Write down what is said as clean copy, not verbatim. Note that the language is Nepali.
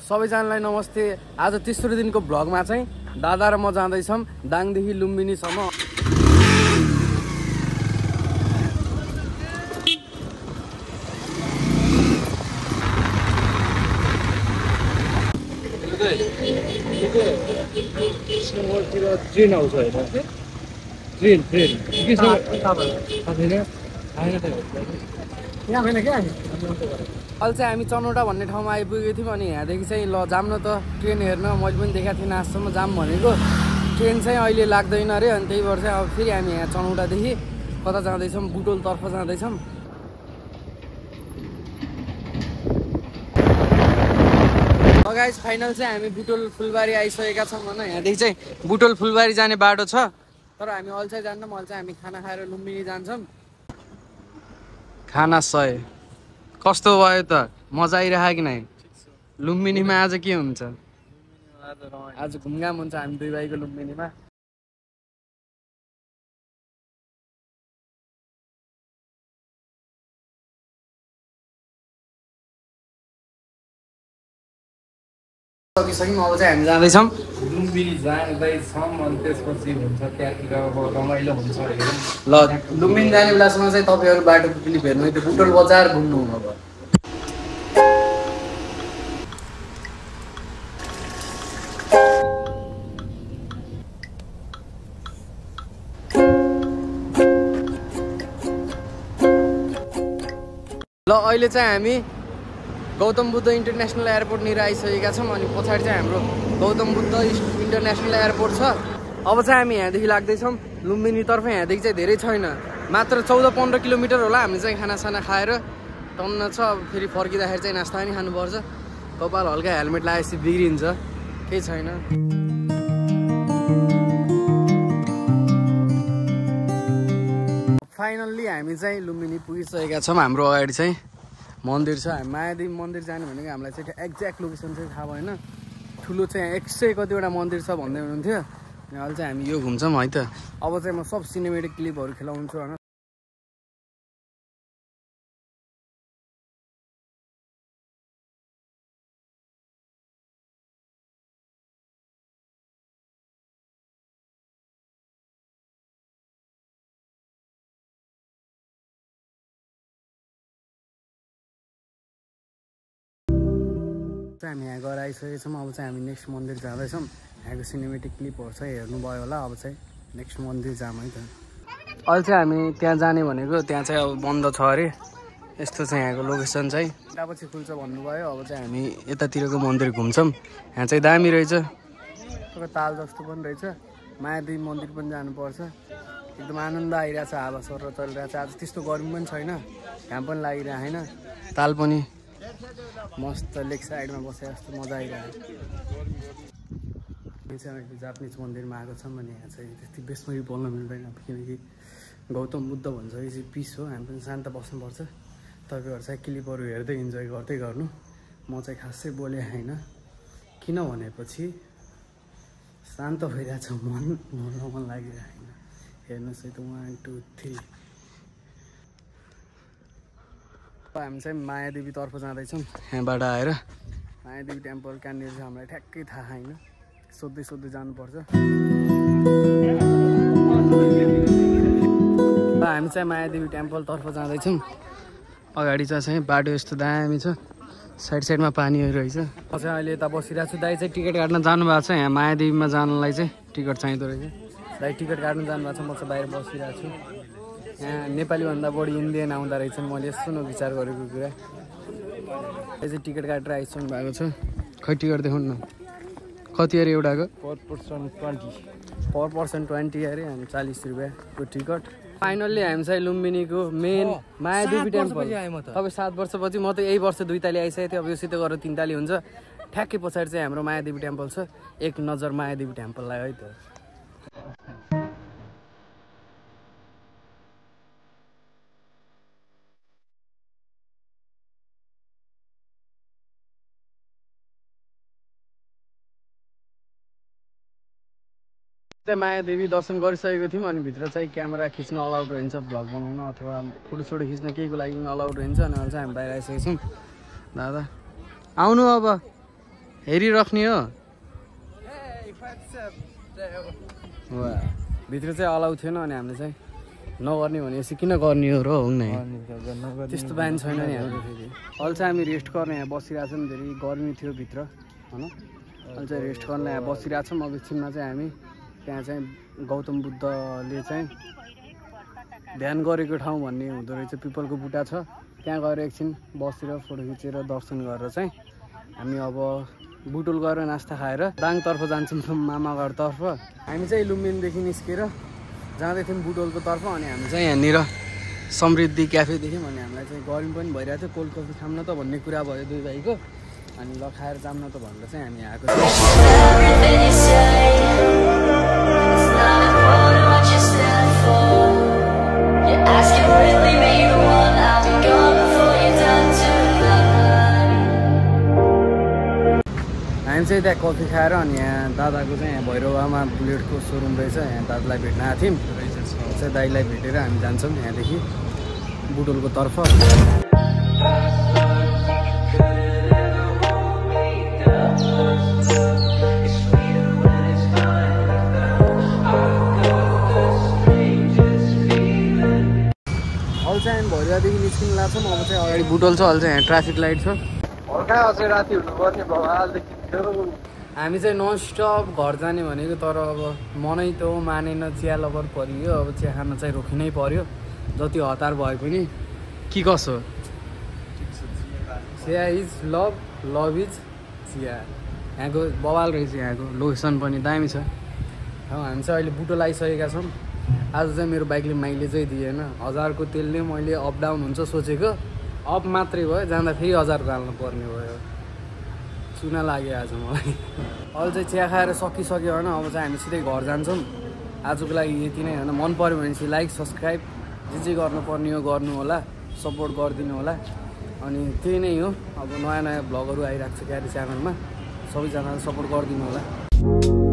सबैजनालाई नमस्ते। आज तेस्रो दिनको भ्लगमा चाहिँ दादा र म जाँदैछौँ दाङदेखि लुम्बिनीसम्म। ट्रेन आउँछ होइन ट्रेन ट्रेन अहिले चाहिँ हामी चनौटा भन्ने ठाउँमा आइपुगेको थियौँ अनि यहाँदेखि चाहिँ ल जाम न त ट्रेन हेर्न। मैले पनि देखाएको थिएँ आजसम्म जाम भनेको ट्रेन चाहिँ अहिले लाग्दैन अरे। अनि त्यही भएर चाहिँ अब फेरि हामी यहाँ चनौटादेखि कता जाँदैछौँ, बुटोलतर्फ जाँदैछौँ। गाइस फाइनल चाहिँ हामी बुटोल फुलबारी आइसकेका छौँ होइन। यहाँदेखि चाहिँ बुटोल फुलबारी जाने बाटो छ, तर हामी अहिले चाहिँ जान्दैनौँ। अहिले चाहिँ हामी खाना खाएर लुम्बिनी जान्छौँ। खाना 100 कस्तो भयो त? मजा आइरहेको कि नै? लुम्बिनीमा आज के हुन्छ? आज घुमघाम हुन्छ हामी दुई भाइको लुम्बिनीमा। सकिसक्यौँ, अब चाहिँ हामी जाँदैछौँ लुम्बिनी जाँदैछौँ अनि त्यसपछि हुन्छ त्यहाँतिर अब रमाइलो हुन्छ ल। लुम्बिनी जाने बेलासम्म चाहिँ तपाईँहरू बाटोको क्लिप हेर्नु, त्यो बुटोल बजार घुम्नु अब। ल अहिले चाहिँ हामी गौतम बुद्ध इन्टरनेसनल एयरपोर्टनिर आइसकेका छौँ। अनि पछाडि चाहिँ हाम्रो गौतम बुद्ध इन्टरनेसनल एयरपोर्ट छ। अब चाहिँ हामी यहाँदेखि लाग्दैछौँ लुम्बिनीतर्फ। यहाँदेखि चाहिँ धेरै छैन, मात्र 14-15 किलोमिटर होला। हामी चाहिँ खानासाना खाएर टन्न छ। अब फेरि फर्किँदाखेरि चाहिँ नास्ता पनि खानुपर्छ। कपाल हल्का हेलमेट लगाएपछि बिग्रिन्छ, केही छैन। फाइनल्ली हामी चाहिँ लुम्बिनी पुगिसकेका छौँ। हाम्रो अगाडि चाहिँ मन्दिर छ। हामी मायादेवी मन्दिर जाने भनेको हामीलाई चाहिँ एक्ज्याक्ट लोकेसन चाहिँ थाहा भएन। ठुलो चाहिँ 100 कतिवटा मन्दिर छ भन्दै हुनुहुन्थ्यो। अहिले चाहिँ हामी यो घुम्छौँ है त। अब चाहिँ म सब सिनेमेटिक क्लिपहरू खेलाउँछु होइन। हामी यहाँ गएर आइसकेका छौँ। अब चाहिँ हामी नेक्स्ट मन्दिर जाँदैछौँ। यहाँको सिनेमेटिक क्लिपहरू चाहिँ हेर्नुभयो होला। अब चाहिँ नेक्स्ट मन्दिर जाऊँ है त। अहिले चाहिँ हामी त्यहाँ जाने भनेको, त्यहाँ चाहिँ अब बन्द छ अरे। यस्तो चाहिँ यहाँको लोकेसन चाहिँ पछि खुल्छ भन्नुभयो। अब चाहिँ हामी यतातिरको मन्दिर घुम्छौँ। यहाँ चाहिँ दामी रहेछ, ताल जस्तो पनि रहेछ। मायादेवी मन्दिर पनि जानुपर्छ। एकदम आनन्द आइरहेछ, हावा सर चलिरहेछ। आज त्यस्तो गर्मी पनि छैन, घाम पनि लागिरहेको छैन। ताल पनि मस्त लेक साइडमा बसे जस्तो मजा आइरहेको। यो चाहिँ अहिले जापानिज मन्दिरमा आएको छौँ भने यहाँ चाहिँ त्यति बेसमरी बोल्न मिल्दैन, किनकि गौतम बुद्ध भन्छ यो चाहिँ पिस हो। हामी पनि शान्त बस्नुपर्छ। तपाईँहरू चाहिँ क्लिपहरू हेर्दै इन्जोय गर्दै गर्नु। म चाहिँ खासै बोले होइन, किन भनेपछि शान्त भइरहेछ मन, बोल्न मन लागिरहेको छैन। हेर्नुहोस् है त 1 2 3। हामी चाहिँ मायादेवीतर्फ जाँदैछौँ। यहाँबाट आएर मायादेवी टेम्पल कहाँनिर छ हामीलाई ठ्याक्कै थाहा छैन, सोध्दै सोध्दै जानुपर्छ। हामी चाहिँ मायादेवी टेम्पलतर्फ जाँदैछौँ। अगाडि चाहिँ बाटो यस्तो दामी छ, साइड साइडमा पानीहरू रहेछ। म चाहिँ अहिले यता बसिरहेको छु। दाइ चाहिँ टिकट काट्न जानुभएको छ। यहाँ मायादेवीमा जानलाई चाहिँ टिकट चाहिँदो रहेछ। दाइ टिकट काट्न जानुभएको छ, म चाहिँ बाहिर बसिरहेको छु। यहाँ नेपालीभन्दा बढी इन्डियन आउँदो रहेछन्। मैले यस्तो विचार गरेको कुरा। यो चाहिँ टिकट काटेर आइसक्नु भएको छ। खै टिकट देखाउनु न, कति अरे एउटाको? पर पर्सन 20 अरे। अनि 40 रुपियाँको टिकट। फाइनल्ली हामी चाहिँ लुम्बिनीको मेन मायादेवी टेम्पल। तपाईँ 7 वर्षपछि, म त यही वर्ष 2 ताली आइसकेको थिएँ। अब यो सिधै गरेर 3 ताली हुन्छ। ठ्याक्कै पछाडि चाहिँ हाम्रो मायादेवी टेम्पल छ। एक नजर मायादेवी टेम्पललाई है त। मायादेवी दर्शन गरिसकेको थियौँ। अनि भित्र चाहिँ क्यामेरा खिच्न अलाउड रहन्छ, भ्लग बनाउन अथवा फोटोसोटो खिच्न केहीको लागि अलाउड रहन्छ। अनि अहिले चाहिँ हामी बाहिर आइसकेको छौँ। दादा आउनु अब हेरिराख्ने हो भित्र चाहिँ अलाउ थिएन अनि हामीले चाहिँ नगर्ने भनेपछि किन गर्ने हो र हुन्न त्यस्तो बान छैन नि हाम्रो फेरि अहिले चाहिँ हामी रेस्ट गर्ने यहाँ बसिरहेको छौँ धेरै गर्मी थियो भित्र होइन अहिले चाहिँ रेस्ट गर्न यहाँ बसिरहेको छौँ अब एकछिनमा चाहिँ हामी त्यहाँ चाहिँ गौतम बुद्धले चाहिँ ध्यान गरेको ठाउँ भन्ने हुँदो रहेछ पिपलको बुट्टा छ त्यहाँ गएर एकछिन बसेर फोटो खिचेर दर्शन गरेर चाहिँ हामी अब बुटोल गएर नास्ता खाएर दाङतर्फ जान्छौँ मामाघरतर्फ हामी चाहिँ लुम्बिनीदेखि निस्केर जाँदैथ्यौँ बुटोलको तर्फ अनि हामी चाहिँ यहाँनिर समृद्धि क्याफे देख्यौँ अनि हामीलाई चाहिँ गर्मी पनि भइरहेको थियो कोल्ड कफी खाऊँ न त भन्ने कुरा भयो दुई भाइको अनि ल खाएर जाऊँ न त भनेर चाहिँ हामी आएको हामी चाहिँ त्यहाँ कफी खाएर अनि यहाँ दादाको चाहिँ यहाँ भैरवामा बुलेटको सोरुम रहेछ यहाँ दादालाई भेट्न आएको थियौँ चाहिँ दाइलाई भेटेर हामी जान्छौँ यहाँदेखि बुटोलको तर्फ अहिले चाहिँ हामी भैरवादेखि निस्किनु लाग्छौँ अब चाहिँ अगाडि बुटोल छ अहिले चाहिँ यहाँ ट्राफिक लाइट छ हल्का अझै राति हुनुपर्ने भवालदेखि हामी चाहिँ ननस्टप घर जाने भनेको तर अब मनै त मानेन चिया लभर परियो अब चिया खान चाहिँ रोकिनै पर्यो जति हतार भए पनि के कसो चिया इज लभ लभ इज चिया यहाँको बवाल रहेछ यहाँको लोकेसन पनि दामी छ हामी चाहिँ अहिले बुटोल आइसकेका छौँ आज चाहिँ मेरो बाइकले माइलेज चाहिँ दिएन 1000को तेलले मैले अप डाउन हुन्छ सोचेको अप मात्रै भयो जाँदा फेरि 1000 हाल्नु पर्ने भयो चुना लाग्यो आज मलाई अहिले चाहिँ चिया खाएर सकिसक्यो होइन अब चाहिँ हामी सिधै घर जान्छौँ आजको लागि यति नै होइन मन पऱ्यो भने चाहिँ लाइक सब्सक्राइब जे गर्नुपर्ने हो गर्नु होला सपोर्ट गरिदिनु होला अनि त्यही नै हो अब नयाँ नयाँ भ्लगहरू आइरहेको छ क्यारी च्यानलमा सबैजनाले सपोर्ट गरिदिनु होला